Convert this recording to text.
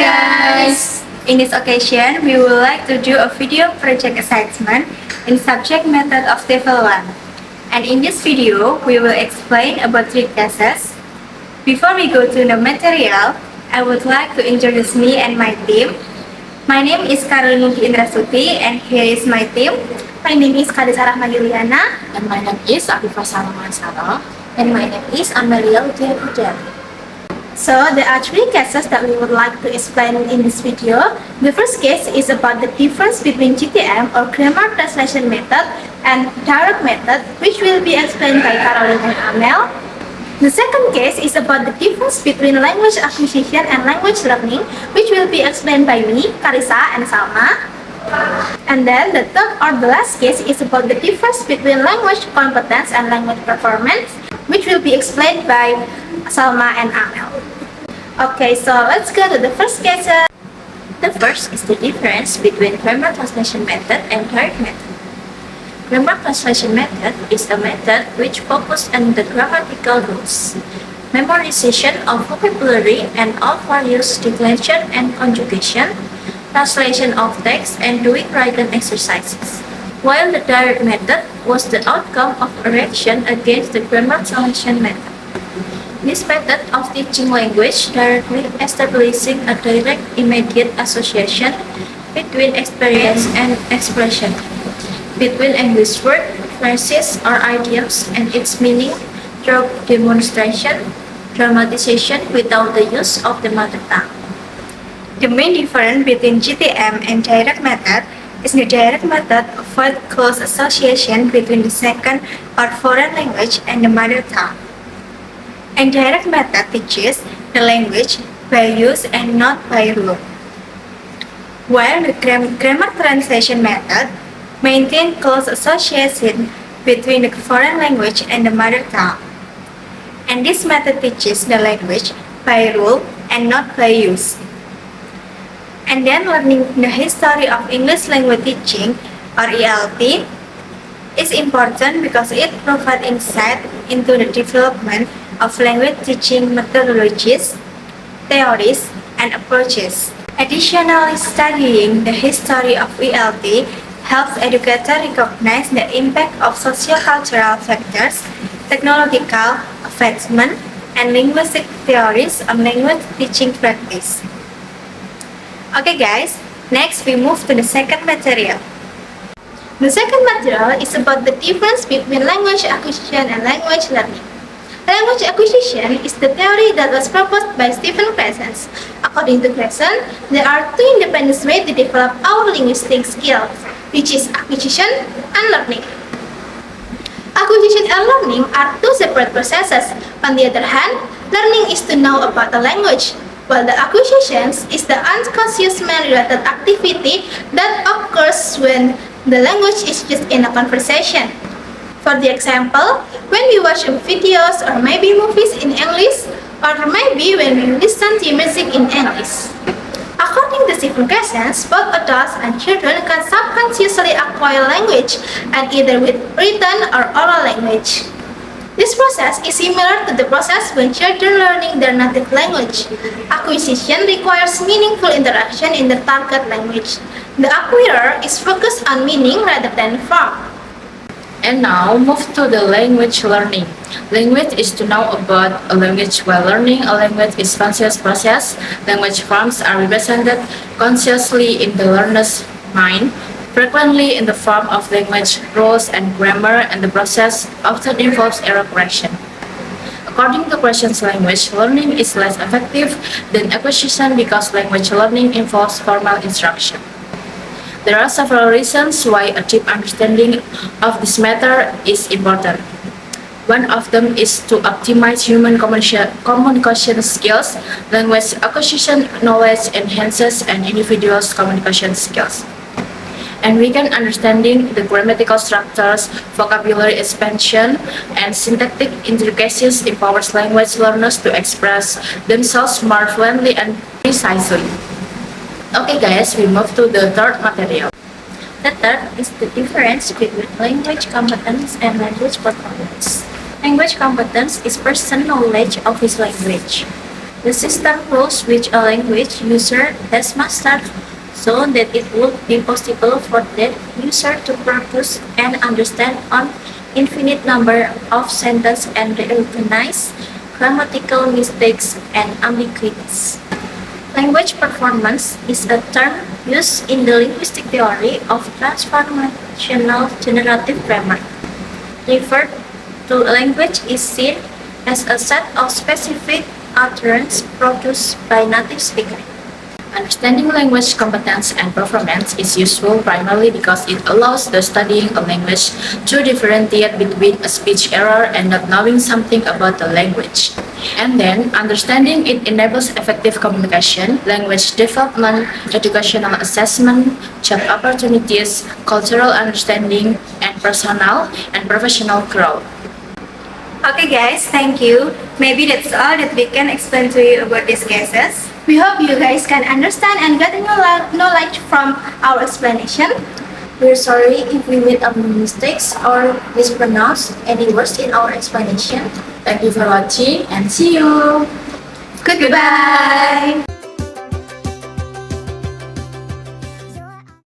guys! In this occasion, we would like to do a video project assessment in subject method of level 1. And in this video, we will explain about 3 cases. Before we go to the material, I would like to introduce me and my team. My name is Karolini Indrasuti and here is my team. My name is Kadesa Rahma Yuliana. And my name is Afifah Salman Sarah. And my name is Amelia Utia Puja. So there are 3 cases that we would like to explain in this video. The first case is about the difference between GTM or grammar translation method and direct method, which will be explained by Caroline and Amel. The second case is about the difference between language acquisition and language learning, which will be explained by me, Karisa, and Salma. And then the third or the last case is about the difference between language competence and language performance, which will be explained by Salma and Amel. Okay, so let's go to the first case. The first is the difference between grammar translation method and direct method. Grammar translation method is a method which focuses on the grammatical rules, memorization of vocabulary and all values, declension and conjugation, translation of text, and doing written exercises. While the direct method was the outcome of a reaction against the grammar translation method. This method of teaching language directly establishing a direct immediate association between experience and expression, between English word, phrases, or idioms and its meaning through demonstration, dramatization without the use of the mother tongue. The main difference between GTM and direct method is the direct method avoids close association between the second or foreign language and the mother tongue. And direct method teaches the language by use and not by rule. While the grammar translation method maintains close association between the foreign language and the mother tongue. And this method teaches the language by rule and not by use. And then learning the history of English language teaching or ELT is important because it provides insight into the development of language teaching methodologies, theories, and approaches. Additionally, studying the history of ELT helps educators recognize the impact of socio-cultural factors, technological advancement, and linguistic theories on language teaching practice. Okay guys, next we move to the second material. The second material is about the difference between language acquisition and language learning. Language acquisition is the theory that was proposed by Stephen Crescent. According to Crescent, there are 2 independent ways to develop our linguistic skills, which is acquisition and learning. Acquisition and learning are 2 separate processes. On the other hand, learning is to know about a language, while the acquisition is the unconscious mind-related activity that occurs when the language is used in a conversation. For the example, when we watch videos or maybe movies in English, or maybe when we listen to music in English. According to Stephen Crescent, both adults and children can subconsciously acquire language, and either with written or oral language. This process is similar to the process when children learning their native language. Acquisition requires meaningful interaction in the target language. The acquirer is focused on meaning rather than form. And now move to the language learning. Language is to know about a language, while learning a language is conscious process. Language forms are represented consciously in the learner's mind, frequently in the form of language rules and grammar, and the process often involves error correction. According to Crescent's language, learning is less effective than acquisition because language learning involves formal instruction. There are several reasons why a deep understanding of this matter is important. One of them is to optimize human communication skills. Language acquisition knowledge enhances an individual's communication skills. And we can understanding the grammatical structures, vocabulary expansion, and syntactic intricacies empowers language learners to express themselves more fluently and precisely. Okay guys, we move to the third material. The third is the difference between language competence and language performance. Language competence is person's knowledge of his language. The system rules which a language user has mastered so that it would be possible for that user to produce and understand an infinite number of sentences and recognize grammatical mistakes and ambiguities. Language performance is a term used in the linguistic theory of transformational generative grammar. Referred to language is seen as a set of specific utterance produced by native speaker. Understanding language competence and performance is useful primarily because it allows the studying a language to differentiate between a speech error and not knowing something about the language. And then, understanding it enables effective communication, language development, educational assessment, job opportunities, cultural understanding, and personal and professional growth. Okay guys, thank you. Maybe that's all that we can explain to you about these cases. We hope you guys can understand and get knowledge from our explanation. We're sorry if we made any mistakes or mispronounced any words in our explanation. Thank you for watching and see you! Goodbye!